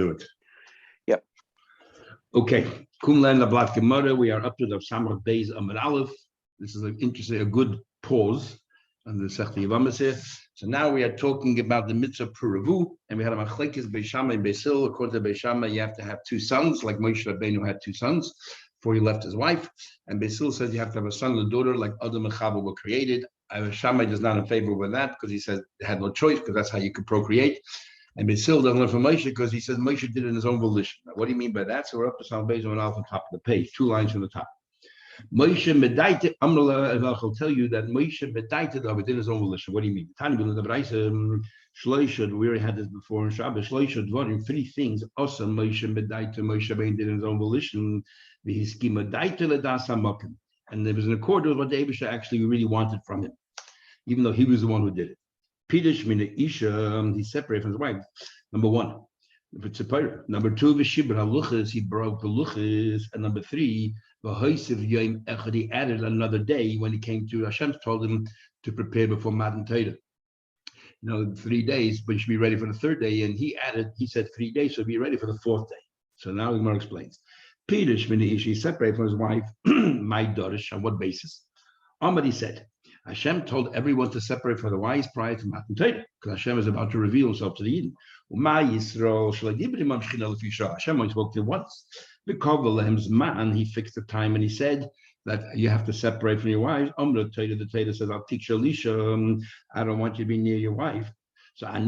do it. Yep. Okay. Kumlan Lablat Gemara. We are up to the Samach Beis Amud Aleph. This is a good pause on the Sechta Yevamos here. So now we are talking about the mitzvah Puravu, and we had a machlekes Beis Shammai and Beis Hillel. According to Beis Shammai, you have to have two sons, like Moshe Rabbeinu had two sons before he left his wife. And Beis Hillel says you have to have a son and a daughter, like Adam and Chava were created. Shammai is not in favor with that because he says they had no choice because that's how you could procreate. And Beis Hillel doesn't learn from Moshe because he says Moshe did it in his own volition. Now, what do you mean by that? So we're up to Samach Beis Amud Aleph on top of the page, 2 lines from the top. Moshe Medaita, I'll tell you that Moshe Medaita David in his own volition. What do you mean? We already had this before in Shabbos. 3 things. Also, Moshe Medaita, Moshe Rabbeinu did in his own volition. And there was an accord with what the Eibusha actually really wanted from him, even though he was the one who did it. Pidish Mina Isha, he separated from his wife. Number 1. Number 2, V'shibra Luchas, he broke the Luchas. And number 3, he added another day when he came to Hashem, told him to prepare before Matan Torah. 3 days, but you should be ready for the 3rd day. And he said 3 days, so be ready for the 4th day. So now Gemara explains. Pidish Mina Isha, he separated from his wife. My Dorish, on what basis? Amadi said, Hashem told everyone to separate for the wise prior to Matan Torah, because Hashem is about to reveal himself to the Eden. Hashem only spoke to him once. Man, he fixed the time and he said that you have to separate from your wives. The Torah says, I'll teach Elisha, I don't want you to be near your wife. So I,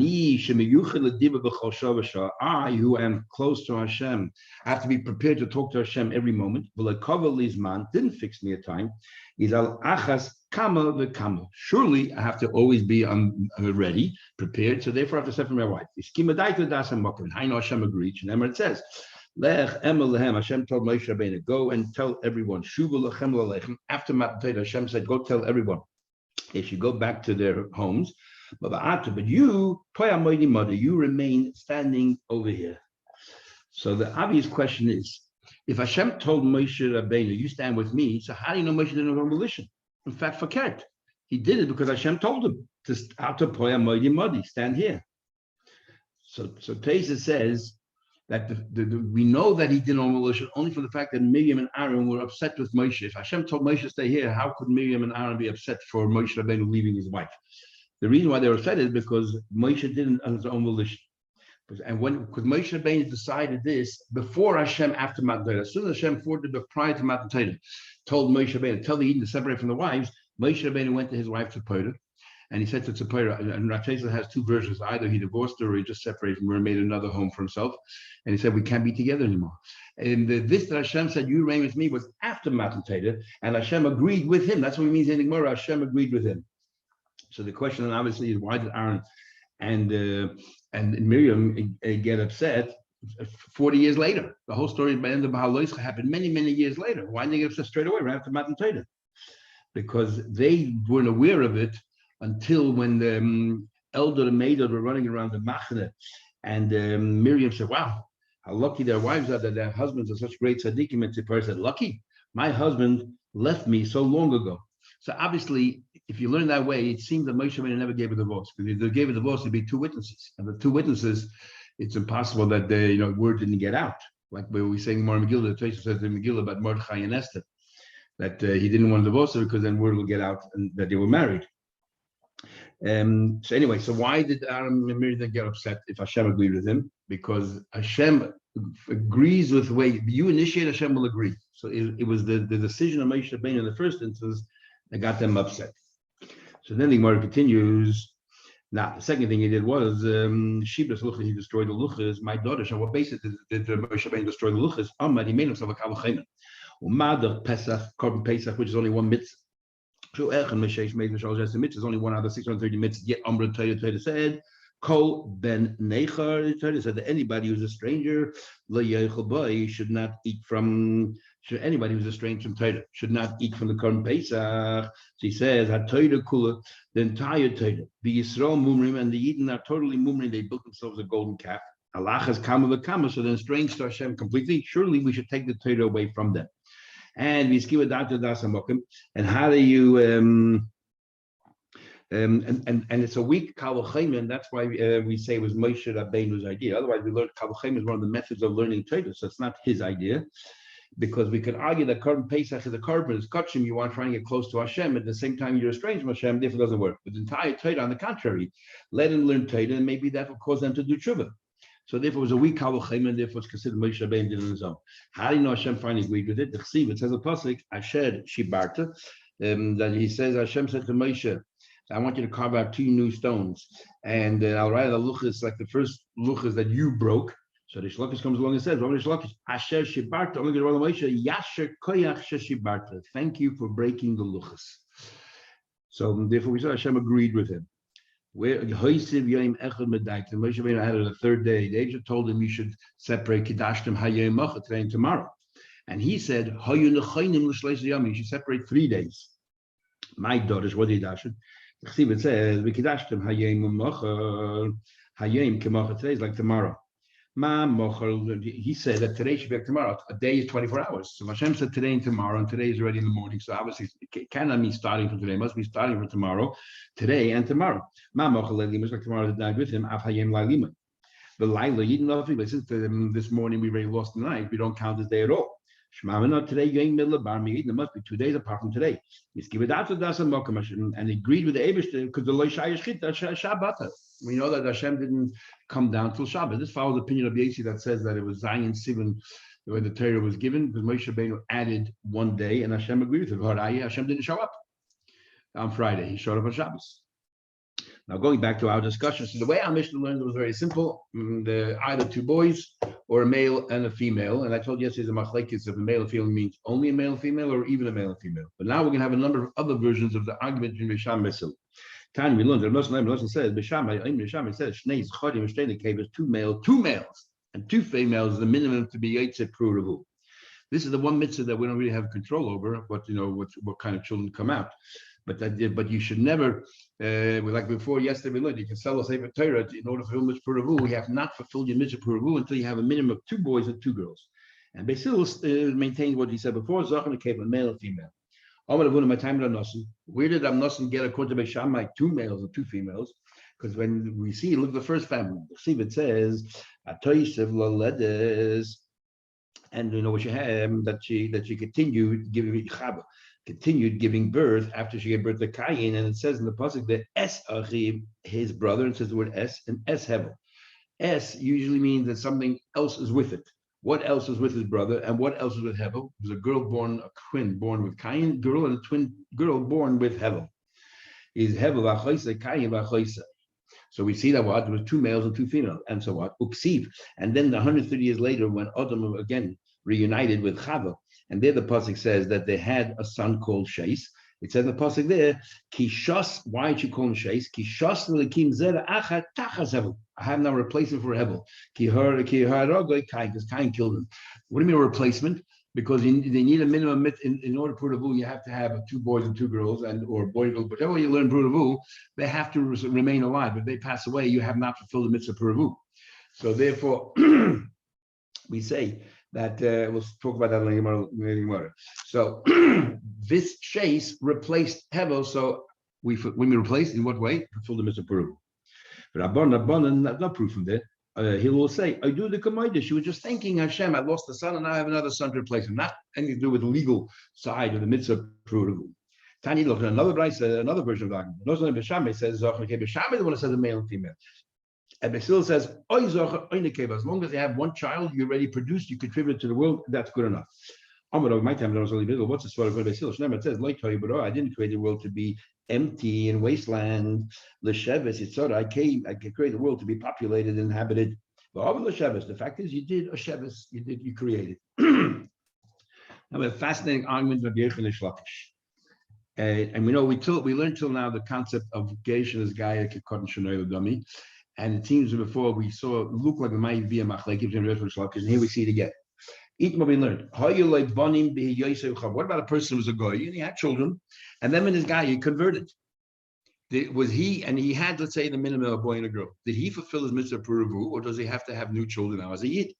who am close to Hashem, I have to be prepared to talk to Hashem every moment. Man didn't fix me a time. He's al achas kama v'kama. Surely I have to always be ready, prepared. So therefore I have to separate from my wife. I know Hashem agreed. And it says, Hashem told Moshe Rabbeinu, go and tell everyone. After Matan Torah, Hashem said, go tell everyone. They should go back to their homes. But you, you remain standing over here. So the obvious question is, if Hashem told Moshe Rabbeinu, you stand with me, so how do you know Moshe didn't have a volition? In fact, forget. He did it because Hashem told him to stand here. So Teza says that we know that he did no volition only for the fact that Miriam and Aaron were upset with Moshe. If Hashem told Moshe to stay here, how could Miriam and Aaron be upset for Moshe Rabbeinu leaving his wife? The reason why they were upset is because Moshe didn't on his own volition. And because Moshe Rabbeinu decided this before Hashem, after Matan Torah. As soon as Hashem prior to Matan Torah, told Moshe Rabbeinu, tell the Eden to separate from the wives, Moshe Rabbeinu went to his wife Tzipporah, and he said to Tzipporah, and Rav Sheshet has 2 versions, either he divorced her or he just separated from her and made another home for himself. And he said, we can't be together anymore. And this that Hashem said, you reign with me, was after Matan Torah, and Hashem agreed with him. That's what it means in the Gemara, Hashem agreed with him. So the question then obviously is, why did Aaron and Miriam get upset 40 years later? The whole story by the end of Baha'u'llah happened many, many years later. Why didn't they get upset straight away right after Matan Torah? Because they weren't aware of it until when the elder and maid were running around the Machane, and Miriam said, wow, how lucky their wives are that their husbands are such great tzaddikim. And Tzipporah said, lucky, my husband left me so long ago. So obviously, if you learn that way, it seems that Moshe Rabbeinu never gave a divorce. Because if they gave a divorce, there'd be 2 witnesses. And the 2 witnesses, it's impossible that the word didn't get out. Like we were saying more in Megillah, the Torah says in Megillah about Mordechai and Esther, that he didn't want to divorce her because then word will get out and that they were married. So anyway, so why did Aaron and Miriam get upset if Hashem agreed with him? Because Hashem agrees with the way you initiate, Hashem will agree. So it was the decision of Moshe Rabbeinu in the first instance that got them upset. So then the Gemara continues. Now, the second thing he did was Shibras Luchas, he destroyed the Luchas. My daughter, on what basis did Moshe Rabbeinu destroy the Luchas? He made himself a Kavachayim. Umad Pesach, Korban Pesach, which is only 1 mitzvah. There's only 1 out of 630 mitzvahs. Yet Torah said, Kol ben nechar, Torah said that anybody who's a stranger, should not eat from. Anybody who's a stranger from Torah should not eat from the Korban Pesach. So he says, HaTorah Kula, the entire Torah, the Yisrael Mumrim, and the Eden are totally Mumrim. They built themselves a golden calf. Allah has kama v'kama, so then strange to Hashem completely. Surely we should take the Torah away from them. And we skiva data dasamokim. And how do you And it's a weak Kavachim, and that's why we say it was Moshe Rabbeinu's idea. Otherwise, we learned Kavachim is one of the methods of learning Torah, so it's not his idea. Because we could argue that Korban Pesach is a Korban, is Kachim, you want to try and get close to Hashem, at the same time you're estranged from Hashem, therefore it doesn't work. But the entire Torah, on the contrary, let him learn Torah, and maybe that will cause them to do tshuva. So therefore it was a weak Kavachim, and therefore it's considered Moshe Rabbeinu did it on his own. How do you know Hashem finally agreed with it? The Chsiv, it says a pasuk, Asher Shibarta, that he says, Hashem said to Moshe, I want you to carve out 2 new stones, and I'll write the luchas like the first luchas that you broke. So the Shlokish comes along and says, Asher Shibarta, Yasher Koyach Shibarta. Thank you for breaking the luchas. So therefore we said Hashem agreed with him. Where Hoisiv Yom Echad Medaik, the Moshe Rabbeinu had it the 3rd day. They just told him you should separate Kidashtim Hayom Macha today and tomorrow. And he said, Hayu Nechaynim L'Shleis Yom, you should separate 3 days. My daughters, what did Hashem? It says, Kidashtim Hayom Macha, Hayom Kemacha, today is like tomorrow. He said that today should be like tomorrow. A day is 24 hours. So Hashem said today and tomorrow, and today is already in the morning. So obviously it cannot mean starting from today. It must be starting from tomorrow, today and tomorrow. Like tomorrow that died with him. The Laila, you know, since this morning we already lost the night, we don't count this day at all. Today there must be 2 days apart from today. And agreed with the Eibishter because the Shabbat. We know that Hashem didn't come down till Shabbat. This follows the opinion of Yesi that says that it was Zion Sivan, the way the Torah was given, because Moshe Rabbeinu added 1 day, and Hashem agreed with it. Hashem didn't show up on Friday; he showed up on Shabbos. Now, going back to our discussion, so the way our Mishnah learned was very simple: either 2 boys or a male and a female. And I told you yesterday the machlekes of a male and female means only a male and female, or even a male and female. But now we're going to have a number of other versions of the argument in Risham Mesil. Time we learned that Muslim says Bisham says Shnei Zcharim Shnei Nekevos, 2 males and 2 females is the minimum to be Yitzet Pruruvu. This is the one mitzvah that we don't really have control over, what kind of children come out. But you should never, like before yesterday we learned, you can sell a Sefer Torah in order to fulfill mitzvah Pruruvu. We have not fulfilled your mitzvah Pruruvu until you have a minimum of 2 boys and 2 girls. And Basil maintains what he said before: Zachar Nekevos, male and female. Where did Amnosan get according to Beishamai 2 males and 2 females? Because when we see, look at the first family. See, it says, and you know what she had, that she continued giving birth after she gave birth to Cain, and it says in the pasuk that Es Achiv, his brother, and it says the word Es, and Es Hevel. Es usually means that something else is with it. What else is with his brother, and what else is with Hevel? There's a twin born with Cain, girl, and a twin girl born with Hevel. Is Hevel v'achoisa, Cain v'achoisa. So we see that there was 2 males and 2 females, and so what? Uksiv. And then 130 years later, when Adam again reunited with Chava, and there the pasuk says that they had a son called Shais. It says in the pasuk there, Kishas. Why did you call him Shais? Kishas l'kim zera achat tachas Hevel. I have now a replacement for Hevel. Because Cain killed him. What do you mean a replacement? Because they need a minimum in order to Prudavu, you have to have 2 boys and 2 girls, or boy and girl. Whatever you learn Prudavu, they have to remain alive. If they pass away, you have not fulfilled the mitzvah Prudavu. So therefore, we say that we'll talk about that later. So this chase replaced Hevel. So when we replace, in what way? Fulfill the mitzvah Prudavu. But Abban, no proof from there. He will say, I do the Kamaida. She was just thanking Hashem, I lost a son and now I have another son to replace him. Not anything to do with the legal side of the mitzvah Prurugu. Tani look at another version of the argument. Bishame says, Bishame the one that says a male and female. And Basil says, as long as they have 1 child, you already produced, you contribute to the world, that's good enough. My time was only middle. What's the sort of Basil? It says, I didn't create the world to be empty and wasteland. L'sheves, I created the world to be populated and inhabited. The fact is, you did a sheves, you created. Now we have a fascinating argument of Yechon and Shlakish. And we know we learned till now the concept of Geishan as Gaia Kekot Shanoy Dami. And it seems before we saw it look like it might be a machlekes and Shlakish, and here we see it again. Eat what we learned. What about a person who was a goy and he had children, and then when his guy he converted, Was he, and he had, let's say, the minimum of a boy and a girl. Did he fulfill his mitzvah puravu, or does he have to have new children now as a yid?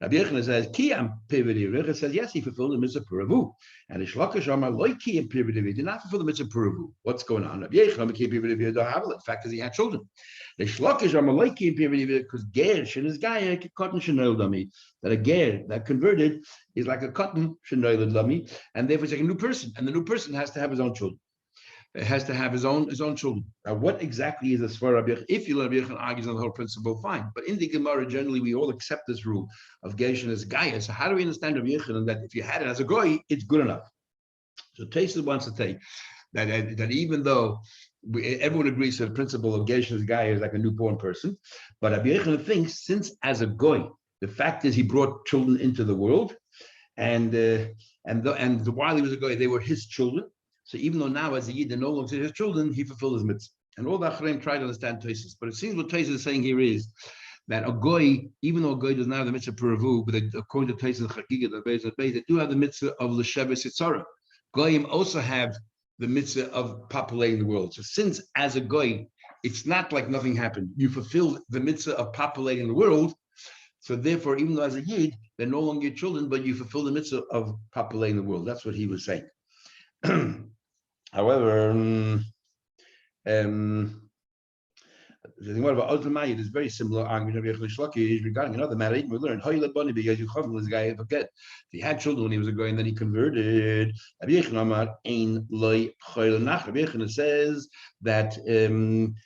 Rabbi Yechina says, Ki am pividi. Says, yes, he fulfilled the mitzvah puravu. And the Shlakish Amar loy ki am pividi. Did not fulfill the mitzvah puravu. What's going on? Rabbi Yechina ki pividi v'dahavel. The fact is, he had children. The Shlakish Amar loy ki am pividi because ger shen is gaya cotton shenol dami. That a ger that converted is like a cotton shenol dami, and therefore it's like a new person, and the new person has to have his own children. It has to have his own children. Now, what exactly is this for Rabbi Yechina? If Rabbi Yechina argues on the whole principle, fine. But in the Gemara, generally, we all accept this rule of Gershon as Gaya. So how do we understand Rabbi Yechina that if you had it as a goy, it's good enough? So Tosfos wants to say that even though everyone agrees to the principle of Gershon as Gaya is like a newborn person, but Rabbi Yechina thinks since as a goy, the fact is he brought children into the world, and while he was a goy, they were his children. So even though now as a Yid, they're no longer his children, he fulfilled his mitzvah. And all the Acharayim try to understand Tosfos. But it seems what Tosfos is saying here is that a goy, even though a goy does not have the mitzvah puravu, but according to Tosfos and Chagiga, they do have the mitzvah of l'sheves yitzara. Goyim also have the mitzvah of populating the world. So since as a goy, it's not like nothing happened. You fulfilled the mitzvah of populating the world. So therefore, even though as a Yid, they're no longer your children, but you fulfill the mitzvah of populating the world. That's what he was saying. However, the thing about Ultimayit is very similar argument of Yechon Shlaki regarding another matter. Even we learned this guy forget if he had children when he was a guy and then he converted. Rabbi Yechon says that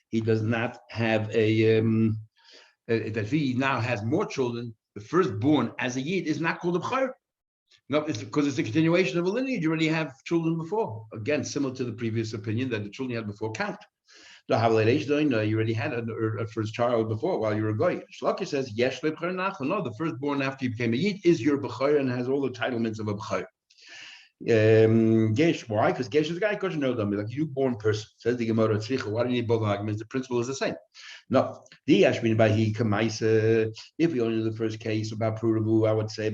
he does not have that he now has more children. The firstborn as a Yid is not called a B'chor. No, it's because it's a continuation of a lineage. You already have children before. Again, similar to the previous opinion that the children you had before count. You already had a first child before while you were a goy. Shlaki says, yes, no, the firstborn after you became a yid is your b'chor and has all the entitlements of a b'chor. Why? Because Gesh is a guy, because you know them, like a newborn person. Says the Gemara, why do you need both arguments? The principle is the same. No, if we only do the first case about Puravu, I would say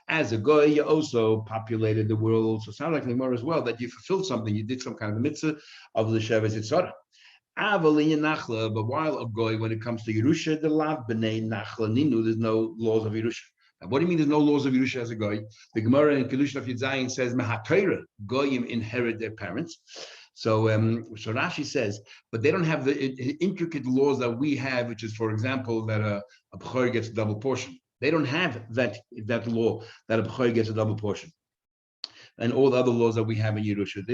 as a goy, you also populated the world. So it sounds like the Gemara as well that you fulfilled something, you did some kind of a mitzvah of the Sheves Yitzhara. But while a goy, when it comes to Yerusha, the lav b'nei nachla ninu, there's no laws of Yerusha. Now, what do you mean there's no laws of Yerusha as a goy? The Gemara in Kedushin of Yudzayin says, Mehatayra, goyim inherit their parents. So Rashi says, but they don't have the intricate laws that we have, which is, for example, that a b'chor gets a double portion. They don't have that law that a b'chor gets a double portion. And all the other laws that we have in Yerusha.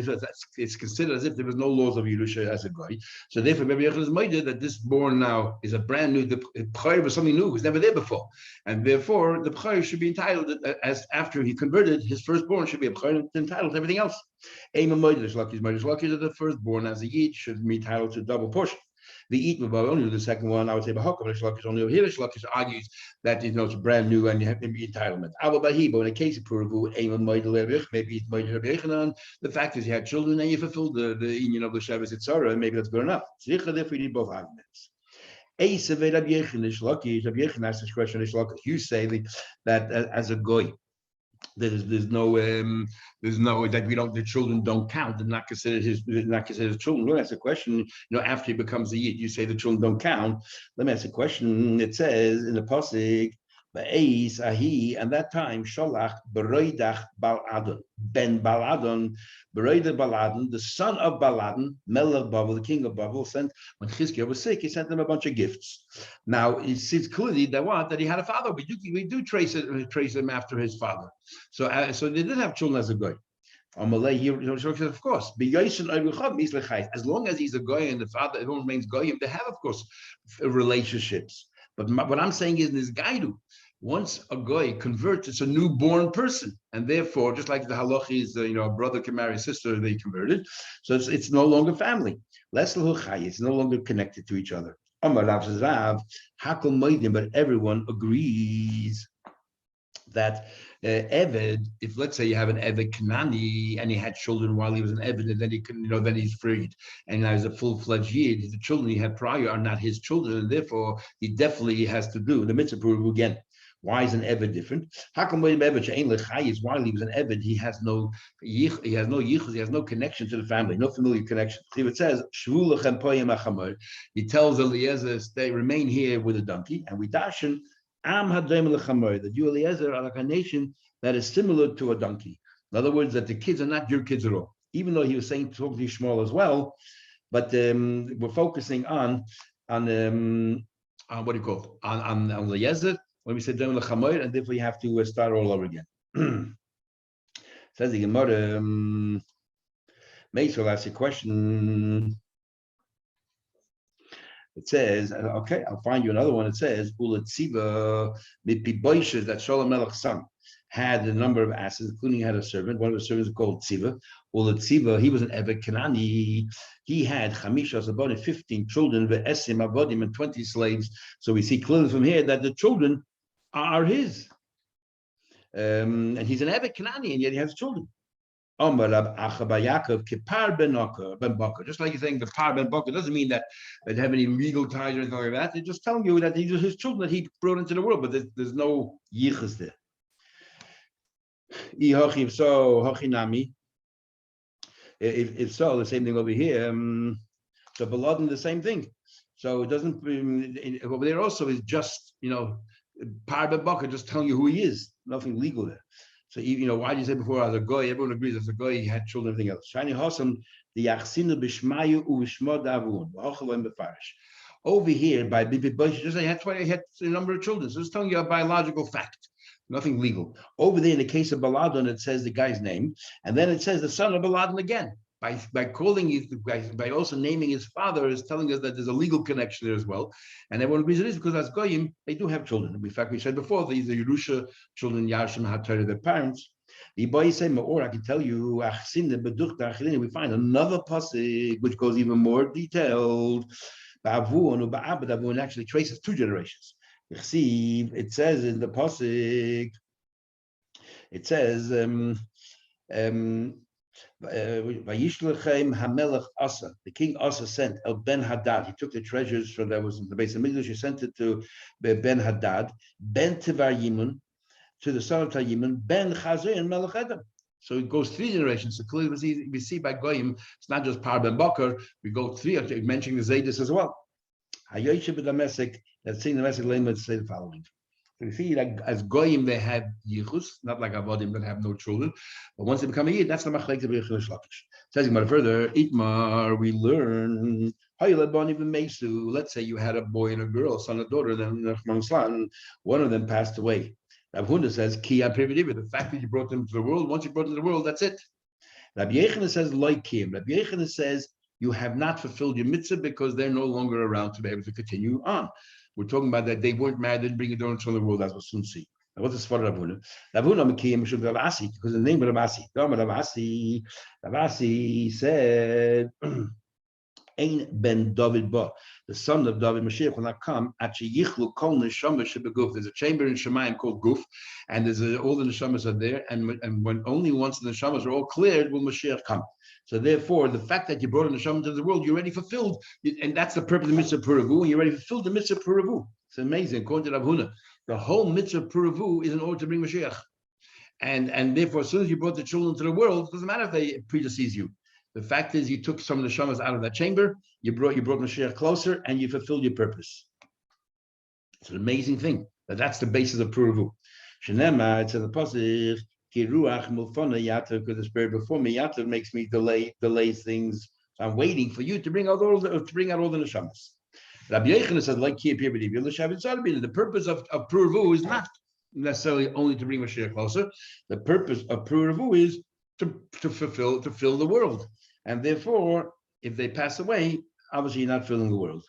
It's considered as if there was no laws of Yerusha as a guy. So therefore, Rabbi Yechon is made that this born now is a brand new, the B'chor was something new, it was never there before. And therefore, the B'chor should be entitled, as after he converted, his firstborn should be a B'chor entitled to everything else. The firstborn as a Yid should be entitled to a double portion. Only the second one, I would say, Shlakish only over here. Shlakish argues that it's brand new and you have maybe entitlement. But in a case of Puravu, maybe it's the fact is you had children and you fulfilled the union of the Sheves Yitzhara, and maybe that's good enough. Therefore, you need both arguments. Rabbi Yechon asked this question. You say that as a goy, there's no that the children don't count. They're not considered his children. Let me ask a question. After he becomes a yid, you say the children don't count. Let me ask a question. It says in the pasuk, "Be'ez ahi," and that time Shalach beroidach Baladon ben Baladon beroidach Baladon, the son of Baladon, Melech Bavel, the king of Bavel, sent when Chizkiah was sick. He sent them a bunch of gifts. Now it seems clearly that he had a father. We do trace him after his father. So they did have children as a goy. Of course, as long as he's a goy and the father everyone remains goyim, they have of course relationships. But what I'm saying is in this gaidu, once a goy converts, it's a newborn person, and therefore, just like the halach is, a brother can marry a sister, they converted, so it's no longer family. It's no longer connected to each other. But everyone agrees that Eved, if let's say you have an Eved Kanani and he had children while he was an Eved, and then he can, then he's freed, and now he's a full-fledged Yid, the children he had prior are not his children, and therefore he definitely has to do the mitzvah puravu again. Why is an Eved different? How come when Eved she'ein lechayis, while he was an Eved, he has no yichus, he has no connection to the family, no familiar connection. It says, Shvu lechem poyim achamor. He tells Eliezer, "Stay, remain here with a donkey," and we dashen am hadem lechamor, that you Eliezer are like a nation that is similar to a donkey. In other words, that the kids are not your kids at all. Even though he was saying talk to Yishmael as well, but we're focusing on what do you call it? On Eliezer. When we say Dom Lechamoir, and therefore you have to start all over again. Says the Gemara, Meisel asks a question. It says, okay, I'll find you another one. It says, Uletziva Mipiboishes, that Shalom Melech's son had a number of asses, including he had a servant. One of the servants called Tziva. Uletziva, he was an Eved Kanani. He had Chamisha Zabon, 15 children, Ve'esim Avodim, and 20 slaves. So we see clearly from here that the children are his. And he's an Eved Kanani, and yet he has children. Just like you're saying the Par Ben Bakr doesn't mean that they have any legal ties or anything like that. They're just telling you that these are his children that he brought into the world, but there's no yichus there. If so, the same thing over here. So Baladan, the same thing. So it doesn't over there also is just Par Ben Bakr, just telling you who he is. Nothing legal there. So why did you say before as a goy? Everyone agrees as a goy he had children, everything else. Shani Hossam, the Yachsinu b'Shmayu u'Shmod Avun v'Ochaloim b'Farish. Over here by Bibi Bush, just he had a number of children. So it's telling you a biological fact, nothing legal. Over there in the case of Baladon, it says the guy's name, and then it says the son of Baladon again. By calling by also naming his father is telling us that there's a legal connection there as well, and everyone agrees it is because as goyim they do have children. In fact, we said before these are Yerusha children, Yarshim had to their parents. The boy say Maor, I can tell you, we find another pasuk which goes even more detailed. Ba'avun actually traces 2 generations. It says in the pasuk, it says. The king Asa sent El Ben Hadad. He took the treasures from that was in the base of English. He sent it to Ben Hadad, Ben Tivar Yimun, to the son of Tayimun, Ben Chazir and Melech Edom. So it goes 3 generations. So clearly we see by Goyim, it's not just Par Ben Bakr. We go 3, mentioning the Zaydis as well. Hayoshib Damesek, let's see the message Lema say the following. So you see, like as goyim, they have yichus, not like avodim that have no children. But once they become a yid, that's the machlek of Yechilish Lakish. Says further, Itmar, we learn. Let's say you had a boy and a girl, son and daughter, then one of them passed away. Rav Huna says, Ki the fact that you brought them to the world, once you brought them to the world, that's it. Rabbi Yechina says, like Kim. Rabbi Yechina says, you have not fulfilled your mitzvah because they're no longer around to be able to continue on. We're talking about that they weren't married, didn't bring a daughter into the world, as we'll soon see. Now, what's the spot of Rav Huna? Rav Huna Mekiyim Mishum Rav Asi, because the name of Rav Asi. Rav Asi said, Ein ben David ba, the son of David Mashiach will not come. Yichlu kol neshama shebeguf. There's a chamber in Shemayim called Guf, and there's all the neshamas are there. And when only once the neshamas are all cleared will Mashiach come. So therefore, the fact that you brought a neshama into the world, you already fulfilled, and that's the purpose of mitzvah puravu. And you already fulfilled the mitzvah puravu. It's amazing. According to Rav Huna, the whole mitzvah puravu is in order to bring Mashiach. And therefore, as soon as you brought the children to the world, it doesn't matter if they predecease you. The fact is, you took some of the shamas out of that chamber, you brought Mashiach closer, and you fulfilled your purpose. It's an amazing thing. That's the basis of Puravu. Shenema, it's in the pasuk, Kiruach Milfana Yatav, because the spirit before me, Yatav makes me delays things. So I'm waiting for you to bring out all the neshamas. Rabbi Yechina says, like the purpose of Puravu is not necessarily only to bring Mashiach closer. The purpose of Puravu is to fill the world. And therefore, if they pass away, obviously you're not filling the world.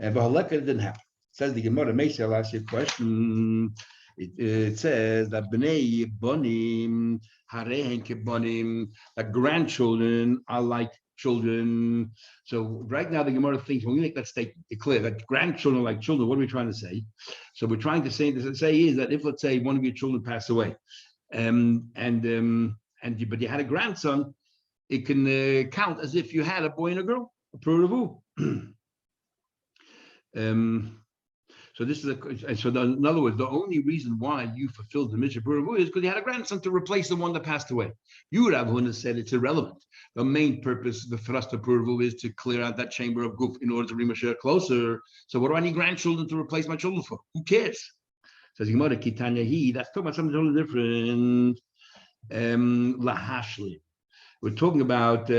And Bahaleka didn't happen. It says the Gemara Meisel, I'll ask you a question. It says that Bnei Bonim, Harehen Kebonim, that grandchildren are like children. So right now the Gemara thinks when we make that statement clear that grandchildren are like children, what are we trying to say? So we're trying to say is that if, let's say, one of your children passed away, but you had a grandson, it can count as if you had a boy and a girl, a puravu. So this is in other words, the only reason why you fulfilled the mitzvah puravu is because you had a grandson to replace the one that passed away. You, Rav Huna, said it's irrelevant. The main purpose, the thrust of puravu, is to clear out that chamber of goof in order to bring Mashiach closer. So what do I need grandchildren to replace my children for? Who cares? Says Gemara, Kitanya, that's talking about something totally different. Lahashli. We're talking about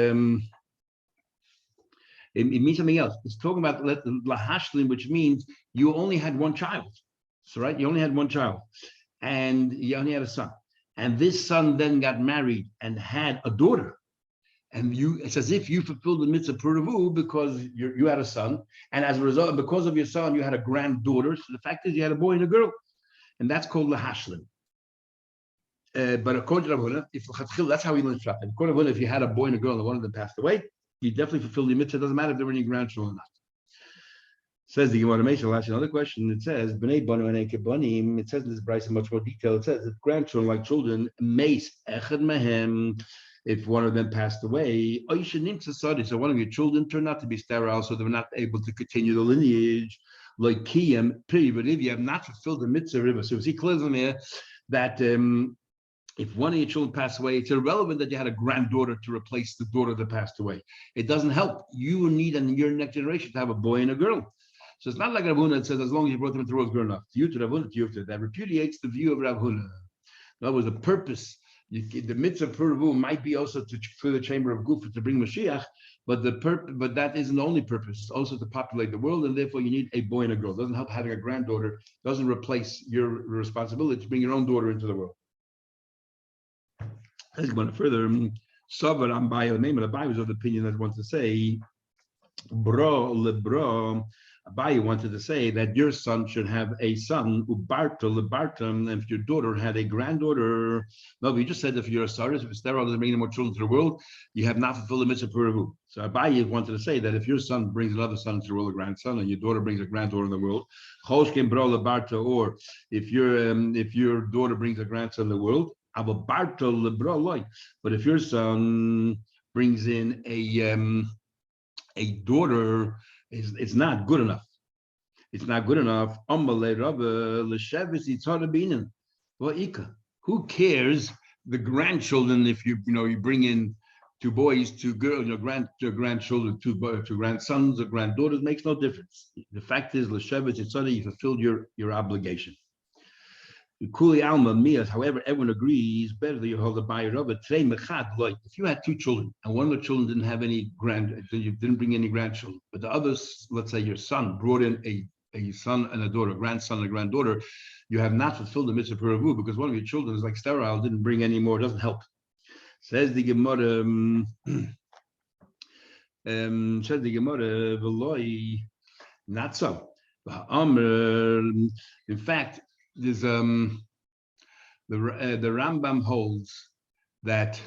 it means something else. It's talking about lahashlim, which means you only had one child. So right, you only had one child, and you only had a son. And this son then got married and had a daughter. And it's as if you fulfilled the mitzvah puravu because you had a son, and as a result, because of your son, you had a granddaughter. So the fact is, you had a boy and a girl, and that's called lahashlim. But according to Rav Huna, that's how he learns shop. And according to Rav Huna, if you had a boy and a girl and one of them passed away, you definitely fulfilled the mitzvah. It doesn't matter if there were any grandchildren or not. Says the Gemara Meisha. I'll ask you another question. It says Bnei Banu and Ekebanim. It says in this Bryce in much more detail. It says that grandchildren, like children, meis echad mehem. If one of them passed away, so one of your children turned out to be sterile, so they were not able to continue the lineage. Like kiyam, but if you have not fulfilled the mitzvah, so he clears them here that if one of your children passed away, it's irrelevant that you had a granddaughter to replace the daughter that passed away. It doesn't help. You need in your next generation to have a boy and a girl. So it's not like Rav Huna that says as long as you brought them into the world, good enough. To you, to Rav Huna, to you, to that repudiates the view of Rav Huna. In other words, the purpose, the mitzvah puravu might be also to fill the chamber of Gufa to bring Mashiach, but but that isn't the only purpose. It's also to populate the world, and therefore you need a boy and a girl. It doesn't help having a granddaughter. It doesn't replace your responsibility to bring your own daughter into the world. Let's go on further. Savar Ambai, the name of the Abai was of the opinion that wants to say, bro lebro. Abai wanted to say that your son should have a son, ubarta lebartam, and if your daughter had a granddaughter. No, we just said if you're a saris, if it's sterile, doesn't bring any more children to the world, you have not fulfilled the mitzvah puravu. So Abai wanted to say that if your son brings another son into the world, a grandson, and your daughter brings a granddaughter in the world, choshkim bro lebarta, or if your daughter brings a grandson in the world, but if your son brings in a daughter, it's not good enough. It's not good enough. Who cares the grandchildren if you bring in two boys, two girls, grandchildren, two grandsons or granddaughters, makes no difference. The fact is, you fulfilled your obligation. Kuli alma miyas. However, everyone agrees better that you hold the buyer of it. If you had two children and one of the children didn't have any you didn't bring any grandchildren, but the others, let's say your son brought in a son and a daughter, a grandson and a granddaughter, you have not fulfilled the mitzvah puravu because one of your children is like sterile, didn't bring any more, doesn't help. Says the Gemara. Veloy, not so. In fact, there's the Rambam holds that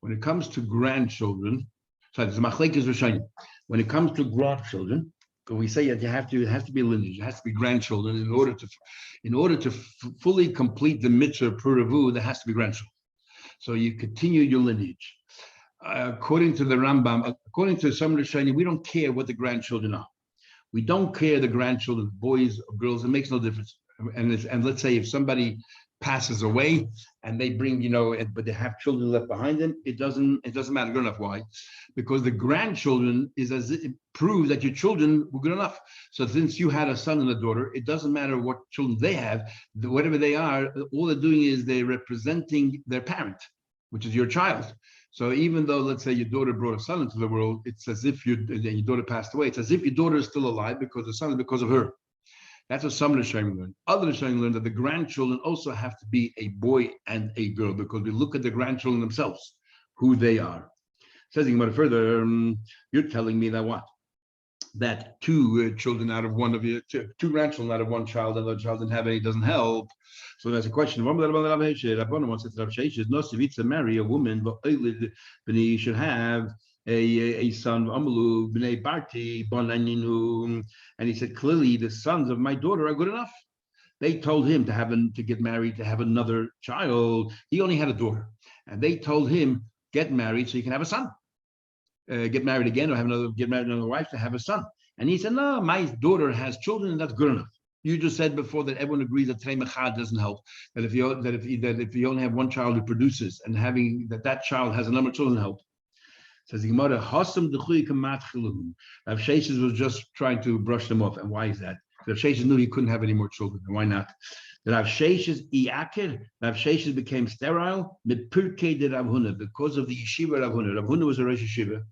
when it comes to grandchildren, so there's a machlekes rishonim. When it comes to grandchildren, we say that it has to be lineage, it has to be grandchildren in order to fully complete the mitzvah puravu, there has to be grandchildren. So you continue your lineage. According to the Rambam, according to some rishonim, we don't care what the grandchildren are. We don't care the grandchildren, boys or girls. It makes no difference. And let's say if somebody passes away and they bring, but they have children left behind them, it doesn't matter. Good enough. Why? Because the grandchildren it proves that your children were good enough. So since you had a son and a daughter, it doesn't matter what children they have, whatever they are, all they're doing is they're representing their parent, which is your child. So even though, let's say, your daughter brought a son into the world, it's as if your daughter passed away. It's as if your daughter is still alive because the son is because of her. That's what some Rishonim learn. Other Rishonim learn that the grandchildren also have to be a boy and a girl because we look at the grandchildren themselves, who they are. Says further, you're telling me that what? That two children out of one of you, two grandchildren out of one child, and the child didn't have any, doesn't help. So that's a question. Rabbanan wants to marry a woman, but he should have a son, and he said clearly the sons of my daughter are good enough. They told him to get married, to have another child. He only had a daughter, and they told him get married so you can have a son. Get married again or get married to another wife to have a son. And he said, no, my daughter has children and that's good enough. You just said before that everyone agrees that Trei Mechad doesn't help. That if you only have one child who produces and having that child has a number of children help. Says the Gemara, Hasam Dechuy Kamat Chiluhum. Rav Sheshes was just trying to brush them off. And why is that? Rav Sheshes knew he couldn't have any more children. And why not? Rav Sheshes Rav Sheshes became sterile because of the yeshiva Rav Huna. Rav Huna was a Rosh Yeshiva,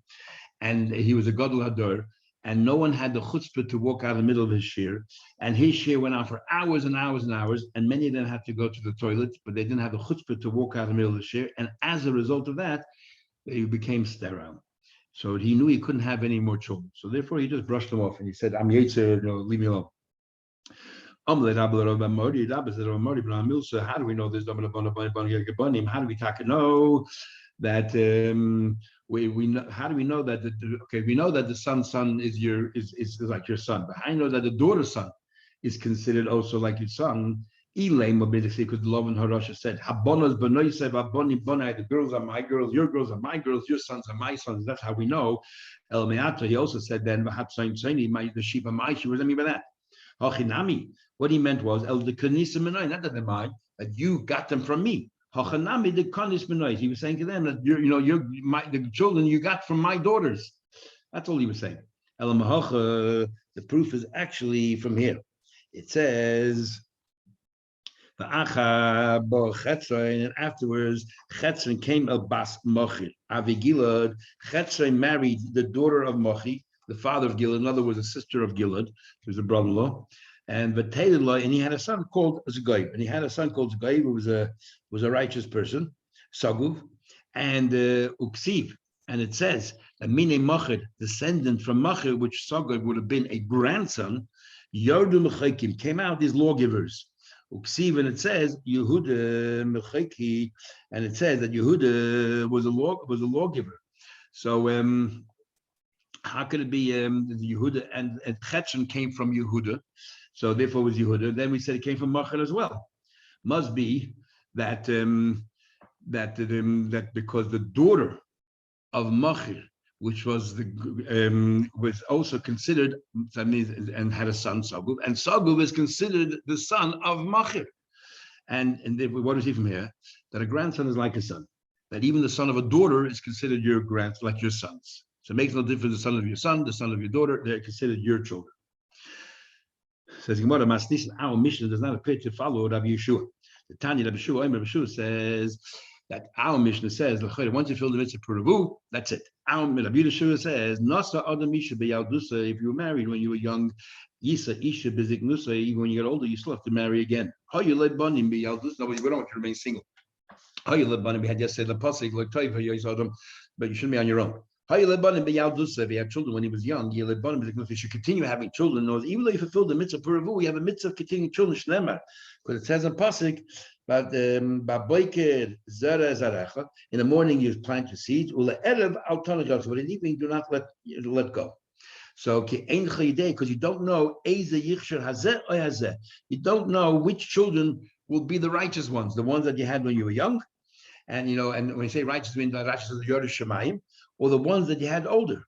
and he was a Gadol Hador, and no one had the chutzpah to walk out of the middle of his shir. And his shir went on for hours and hours and hours, and many of them had to go to the toilet, but they didn't have the chutzpah to walk out of the middle of the shir. And as a result of that, he became sterile. So he knew he couldn't have any more children. So therefore, he just brushed them off, and he said, "I'm Yetzer, leave me alone." How do we know this? How do we know that we know? How do we know that? We know that the son's son is like your son, but I know that the daughter's son is considered also like your son. Because the love in Harasha said, the girls are my girls, your girls are my girls, your sons are my sons. That's how we know. El Meata, he also said then, the sheep are my sheep. What does that mean by that? What he meant was, not that they're mine, that you got them from me. He was saying to them that the children you got from my daughters. That's all he was saying. The proof is actually from here. It says, and afterwards, Chetzron came El Bas Mochi. Avi Gilad, Chetzron married the daughter of Mochi, the father of Gilad, in other words, a sister of Gilad, who was a brother-in-law, and he had a son called Zgoib, and he had a son called Zgoib, who was a righteous person, Saguv, and Uksiv, and it says that Mine Machir, descendant from Machir, which Saguv would have been a grandson, Yordu Mechakim, came out these lawgivers. Uksiv, and it says Yehuda Mechaki, and it says that Yehuda was a lawgiver. So how could it be Yehuda and Chetzron came from Yehuda? So therefore it was Yehuda. Then we said it came from Machir as well. Must be that that because the daughter of Machir, which was was also considered, and had a son, Saguv, and Saguv is considered the son of Machir. And what is he from here? That a grandson is like a son. That even the son of a daughter is considered your grandson, like your sons. So it makes no difference the son of your son, the son of your daughter, they're considered your children. Says Gemara, our mission does not appear to follow Rabbi Yeshua. The Tanya Rabbi Yeshua says that our Mishnah says, once you fill the mitzvah puravu, that's it. Our Rabbi Yeshua says, Nasa Adam Isha b'yaldusa, if you were married when you were young, Yisa Isha b'ziknusa, even when you get older, you still have to marry again. How you let banim b'yaldusa? No, we don't want you to remain single. How you let banim? We had just said the pasuk like Taiva Yisodom, but you shouldn't be on your own. How you let banim b'yaldusa? If he had children when he was young, you let banim b'ziknusa. You should continue having children. Even though you fulfilled the mitzvah puravu, you have a mitzvah of continuing children. Shneimar, because it says in pasuk. But in the morning you plant your seeds. But in the evening do not let go. So because you don't know you don't know which children will be the righteous ones, the ones that you had when you were young, and and when you say righteous, mean the righteous of the Yoresh Shemayim, or the ones that you had older.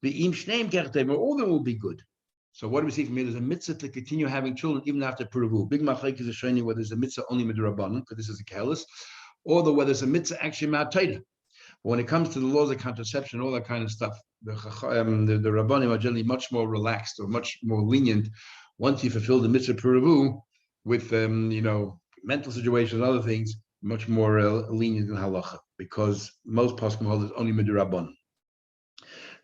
The im shneim kertem, all of them will be good. So what do we see from here? There's a mitzvah to continue having children even after Puravu. Big Machlek is a shayni whether there's a mitzvah only midrabanan, because this is a kelis, or whether there's a mitzvah actually ma'atayda. When it comes to the laws of contraception, all that kind of stuff, the rabbanim are generally much more relaxed or much more lenient once you fulfill the mitzvah Puravu with mental situations and other things, much more lenient than halacha, because most poskim hold is only midrabanan.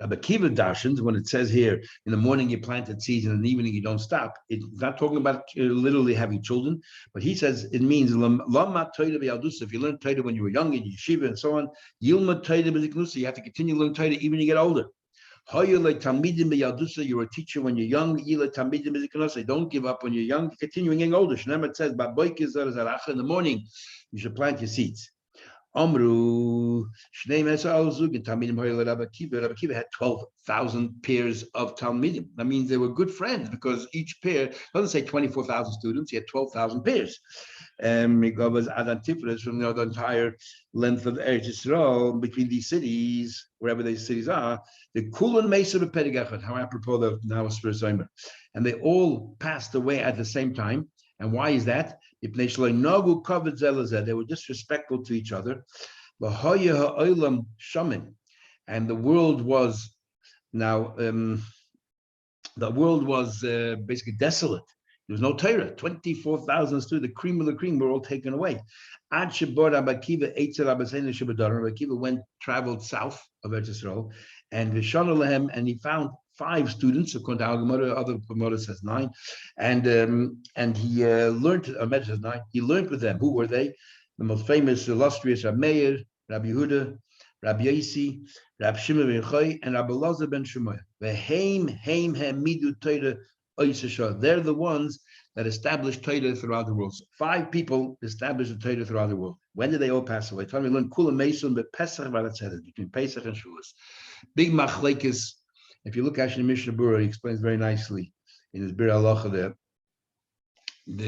But Kiva Darshans, when it says here, in the morning you planted seeds and in the evening you don't stop, it's not talking about literally having children, but he says it means, if you learned Torah when you were young in yeshiva and so on, you have to continue learning Torah even when you get older. You're a teacher when you're young, don't give up when you're young, continuing getting older. It says, in the morning you should plant your seeds. Amru Shnei Mesa Al Zugin Talmidim Hoyle Rabbi Akiva. Rabbi Akiva had 12,000 pairs of Talmidim. That means they were good friends because each pair doesn't say 24,000 students. He had 12,000 pairs. It covers Adantifras from the entire length of Eretz Yisrael between these cities, wherever these cities are. The Kulan Mesa Pedigachat. How apropos of now Spirisoimer, and they all passed away at the same time. And why is that? They were disrespectful to each other. And the world was now basically desolate. There was no Torah. 24,000 students, the cream of the cream, were all taken away. Rabbi Akiva traveled south of Eretz Yisrael, and he found 5 students, according to our Gemara. Other Gemara says 9, and he learned. Med says 9. He learned with them. Who were they? The most famous, illustrious Rabbi Meir, Rabbi Yehuda, Rabbi Yossi, Rabbi Shimon ben Yochai, and Rabbi Elazar ben Shmuel. They're the ones that established Torah throughout the world. So 5 people established the Torah throughout the world. When did they all pass away? We learned Kula Meson between Pesach and Shavuos. Big machlekes. If you look actually in Mishnah Berurah, he explains very nicely in his Bir Halacha there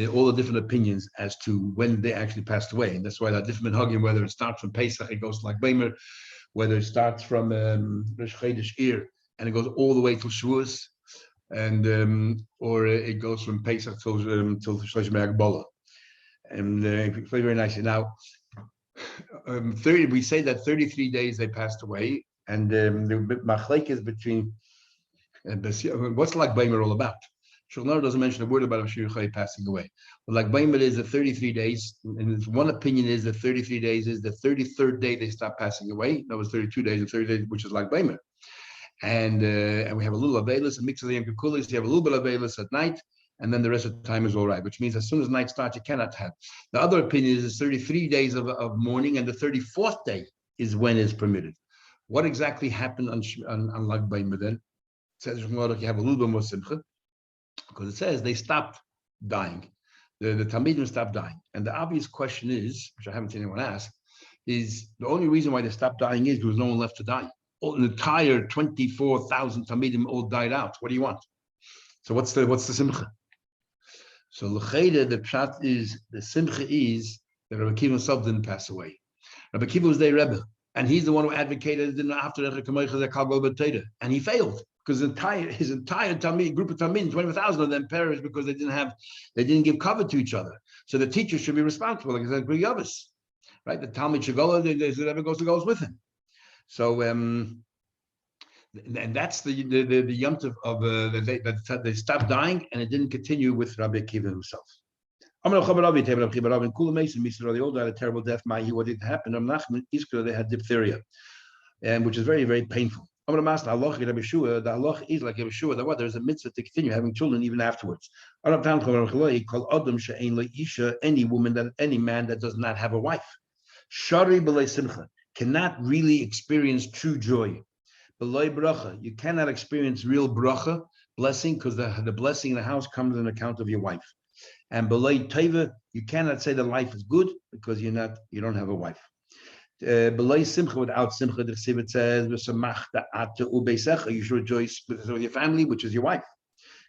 all the different opinions as to when they actually passed away. And that's why there are different minhagim, whether it starts from Pesach, it goes like Beimer, whether it starts from Rosh Chodesh Ir, and it goes all the way to Shavuos, and or it goes from Pesach till Shlosh Me'agbola. And explain very nicely. Now, 30, we say that 33 days they passed away, and the machlek is between what's like Beimer all about? Shulchan doesn't mention a word about Shir Yochai passing away. But like Beimer is the 33 days, and one opinion is that 33 days is the 33rd day they stop passing away. That was 32 days and 30 days, which is like Beimer. And we have a little Avelis, a mix of the Yom Kippuris. You have a little bit of Avelis at night, and then the rest of the time is all right, which means as soon as night starts, you cannot have. The other opinion is 33 days of mourning, and the 34th day is when it's permitted. What exactly happened on Lag Beimer then? It says you have a little bit more simcha, because it says they stopped dying. The Talmidim stopped dying. And the obvious question is, which I haven't seen anyone ask, is the only reason why they stopped dying is because no one left to die. An entire 24,000 Talmidim all died out. What do you want? So what's the simcha? So l'cheda, the pshat is, the simcha is that Rabbi Akiva himself didn't pass away. Rabbi Akiva was their Rebbe, and he's the one who advocated after and he failed. Because his entire Talmid, group of Talmid, 20,000 of them perished because they didn't give cover to each other. So the teacher should be responsible, like I said, Yavis, right? The Talmid should go, whoever goes with him. So and that's the yomtiv of that they stopped dying, and it didn't continue with Rabbi Akiva himself. They all died a terrible death. What did happen? They had diphtheria, and which is very, very painful. The halach is like Yeshua, that there's a mitzvah to continue having children even afterwards. Any woman, any man that does not have a wife, cannot really experience true joy. You cannot experience real bracha, blessing, because the blessing in the house comes on account of your wife. And you cannot say that life is good because you don't have a wife. Simcha, without simcha, the Chesed says, you should rejoice with your family, which is your wife,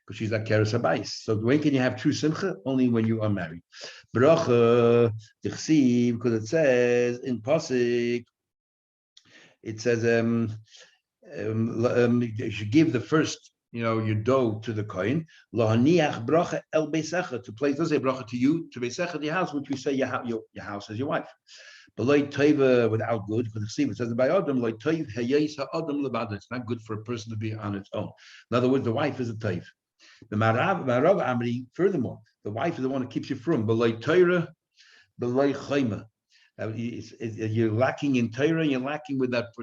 because she's like keres habayis. So when can you have true simcha? Only when you are married. Bracha, the Chesed, because it says in pasuk, it says you should give the first, your dough to the kohen. Lahaniach bracha el beisecha, to place, let's say bracha to you, to beisecha, the house, which we say your house is your wife. But like taiva without good, because the it says by Adam, like taiv hayes ha'adam lebad. It's not good for a person to be on its own. In other words, the wife is a taiv. The Marav Amri, furthermore, the wife is the one that keeps you from. But like Torah, but like chayma. You're lacking in Torah, and you're lacking with that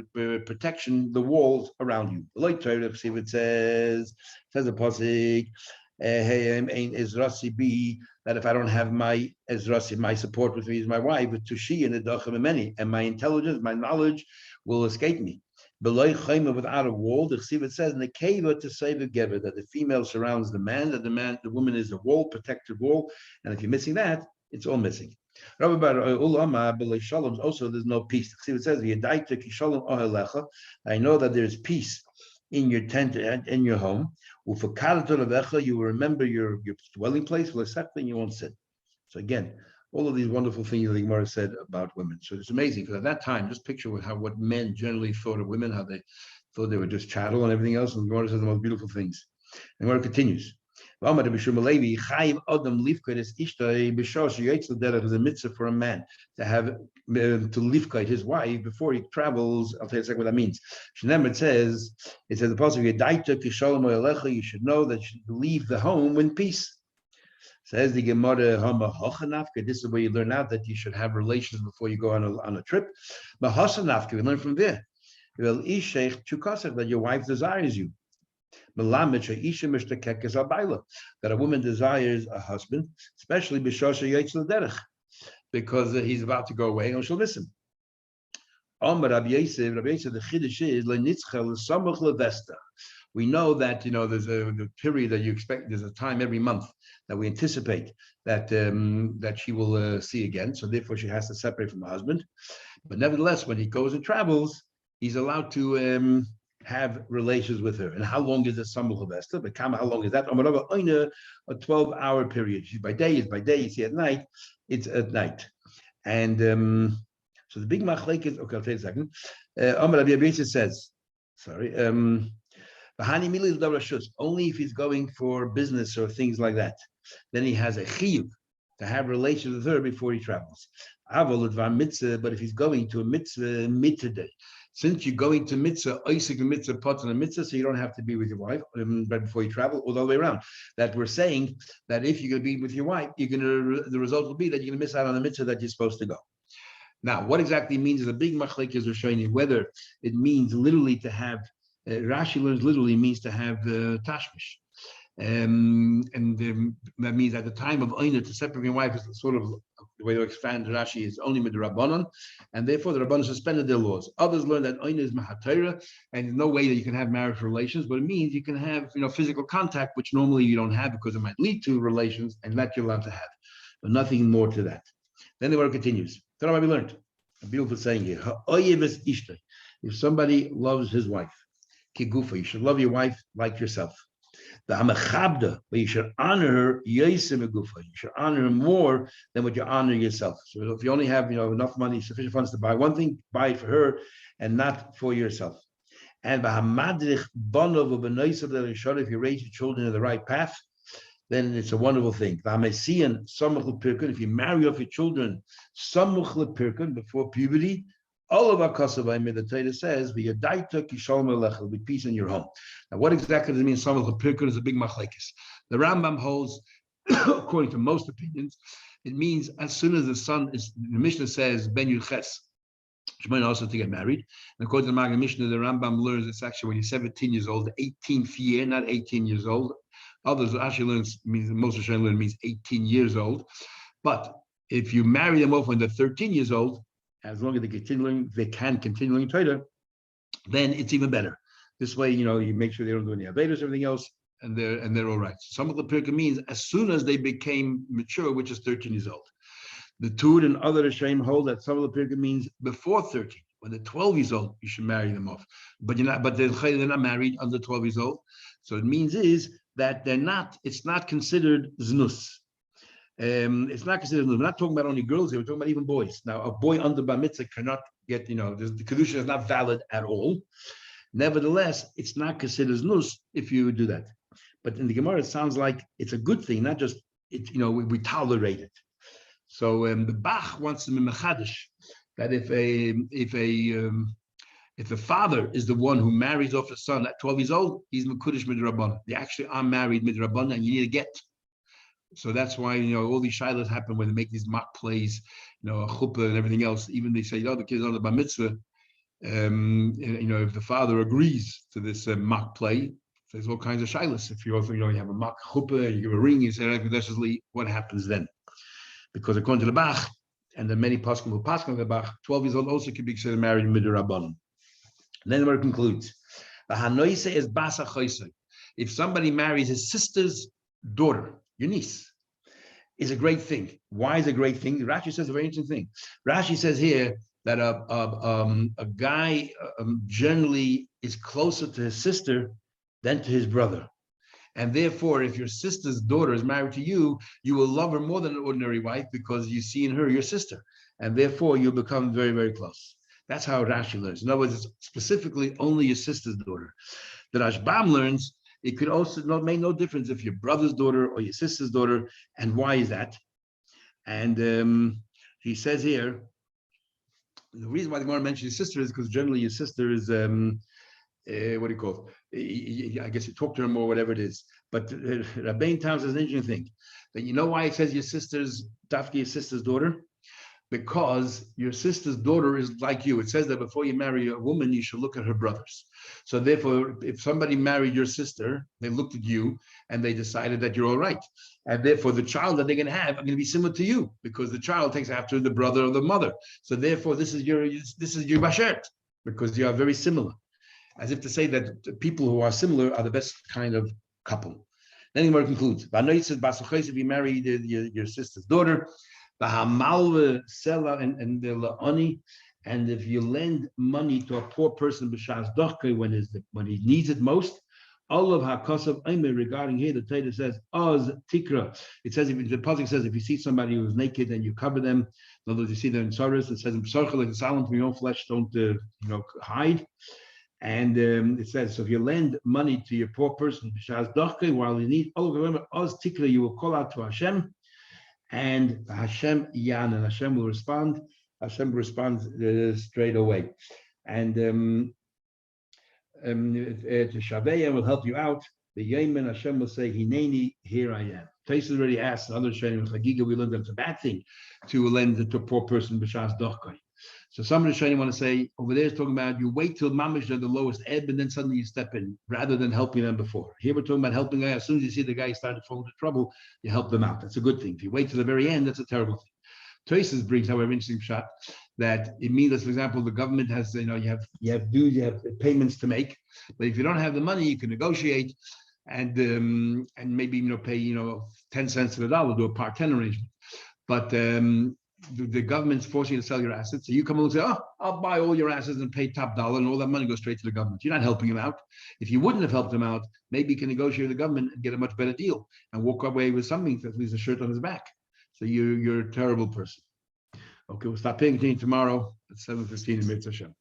protection, the walls around you. Like Torah, see what it says a pasuk. That if I don't have my Ezrasi, my support with me is my wife, but to she and the dacham many, and my intelligence, my knowledge will escape me. Below chayma, without a wall, the Chesed says in the keva to save a gever, that the female surrounds the man, that the woman is a wall, protected wall, and if you're missing that, it's all missing. Also, there's no peace. See, it says, I know that there's peace in your tent and in your home. You will remember your dwelling place, and you won't sin. So again, all of these wonderful things the Gemara said about women. So it's amazing because at that time, just picture what men generally thought of women, how they thought they were just chattel and everything else. And the Gemara says the most beautiful things. And the Gemara continues. There's a mitzvah for a man to have to lifkite his wife before he travels. I'll tell you a second what that means. It says the passage, you should know that you should leave the home in peace. Says the Gemara, this is where you learn out that you should have relations before you go on a trip. We learn from there that your wife desires you. That a woman desires a husband, especially because he's about to go away and she'll miss him. Rabbi Yosef, the chiddush is we know that there's the period that you expect. There's a time every month that we anticipate that she will see again. So therefore, she has to separate from the husband. But nevertheless, when he goes and travels, he's allowed to have relations with her. And how long is the Samach Levesta? But how long is that? A 12-hour period. By day is by day. You see, at night, it's at night. And so the big machlek is, okay, I'll tell you a second. Rabbi Yosef says, only if he's going for business or things like that, then he has a chiyuv to have relations with her before he travels. But if he's going to a mitzvah mitzvah, since you're going to mitzvah, Isaac mitzvah, pot and a mitzvah, so you don't have to be with your wife right before you travel, or the other way around. That we're saying that if you're going to be with your wife, the result will be that you're going to miss out on the mitzvah that you're supposed to go. Now, what exactly it means is a big machlek is we're showing you whether it means literally to have. Rashi learns literally means to have tashmish. That means at the time of Oina to separate your wife is sort of the way to expand Rashi is only with the Rabbanon, and therefore the Rabbanon suspended their laws. Others learn that Oina is Mahatayra, and there's no way that you can have marriage relations, but it means you can have physical contact, which normally you don't have because it might lead to relations, and that you're allowed to have. But nothing more to that. Then the word continues. That's what we learned. A beautiful saying here. If somebody loves his wife, kigufa, you should love your wife like yourself. The hamachabda, but you should honor her, yosem gufa. You should honor her more than what you honor yourself. So if you only have enough money, sufficient funds to buy one thing, buy it for her and not for yourself. And if you raise your children in the right path, then it's a wonderful thing. If you marry off your children before puberty, all of our kasavayim, the Torah says, "Be peace in your home." Now, what exactly does it mean? Samach Pirkun is a big machlekes. The Rambam holds, according to most opinions, it means as soon as the son is. The Mishnah says Ben Yulches, which means also to get married. And according to the Magen Mishnah, the Rambam learns it's actually when you're 17 years old, the 18th year, not 18 years old. Others actually learns means most of learn means 18 years old. But if you marry them off when they're 13 years old, as long as they can continue in Torah, then it's even better. This way, you make sure they don't do any avedus, everything else, and they're all right. Some of the pirka means as soon as they became mature, which is 13 years old. The Tud and other Rishonim hold that some of the pirka means before 13. When they're 12 years old, you should marry them off. But they're not married under 12 years old. So it means is that it's not considered znus. It's not considered. We're not talking about only girls here. We're talking about even boys. Now, a boy under bar mitzvah cannot get. The kedusha is not valid at all. Nevertheless, it's not considered znus if you do that. But in the Gemara, it sounds like it's a good thing, not just we tolerate it. So the Bach wants to be mechadish that if the father is the one who marries off the son at 12 years old, he's mekudesh midrabanan. They actually are married midrabanan, and you need to get. So that's why all these shilas happen when they make these mock plays, a chuppah and everything else. Even they say, the kids on the bar mitzvah. If the father agrees to this mock play, there's all kinds of shilas. If you also you have a mock chuppah, you give a ring, you say what happens then? Because according to the Bach, and the many poskim who paskin the Bach, 12 years old also can be considered married midrabanan. Then the word concludes: the hanoise is basa choisei. If somebody marries his sister's daughter, your niece, is a great thing. Why is it a great thing? Rashi says a very interesting thing. Rashi says here that a guy generally is closer to his sister than to his brother. And therefore, if your sister's daughter is married to you, you will love her more than an ordinary wife because you see in her your sister. And therefore, you'll become very, very close. That's how Rashi learns. In other words, it's specifically only your sister's daughter. The Rashbam learns it could also make no difference if your brother's daughter or your sister's daughter. And why is that? And he says here, the reason why the Gemara mentions your sister is because generally your sister is what do you call it? I guess you talk to her more, whatever it is. But Rabbein Tam says an interesting thing. That you know why it says your sister's daughter? Because your sister's daughter is like you. It says that before you marry a woman, you should look at her brothers. So therefore, if somebody married your sister, they looked at you and they decided that you're all right. And therefore, the child that they're going to have are going to be similar to you because the child takes after the brother or the mother. So therefore, this is your bashert because you are very similar. As if to say that people who are similar are the best kind of couple. Then he concludes, if you marry your sister's daughter, and if you lend money to a poor person when he needs it most, all of Hakosav Aimer regarding here, the Torah says, Oz Tikra. It says, the Pasuk says, if you see somebody who's naked and you cover them, in other words, you see them in sorrows, it says, like the silent from your own flesh, don't hide. And it says, so if you lend money to your poor person, while you need, Oz Tikra, you will call out to Hashem, and Hashem Yan, and Hashem will respond. Hashem responds straight away. And to Shaveya will help you out. The Yemen Hashem will say, Hineni, here I am. Taisus already asked, another Shani with Chagiga, we learned that it's a bad thing to lend to a poor person, B'shas Dochkoi. So some of the Shani want to say, over there is talking about you wait till Mamish are the lowest ebb and then suddenly you step in, rather than helping them before. Here we're talking about helping them. As soon as you see the guy starting to fall into trouble, you help them out. That's a good thing. If you wait till the very end, that's a terrible thing. Taisus brings, however, interesting shot that it means that, for example, the government has, you have dues, you have payments to make, but if you don't have the money, you can negotiate and maybe pay 10 cents to the dollar, do a part 10 arrangement. But the government's forcing you to sell your assets. So you come along and say, oh, I'll buy all your assets and pay top dollar, and all that money goes straight to the government. You're not helping him out. If you wouldn't have helped him out, maybe you can negotiate with the government and get a much better deal and walk away with something that leaves a shirt on his back. So you're a terrible person. Okay, we'll stop paying attention tomorrow at 7:15 in Mitzvah Hashem.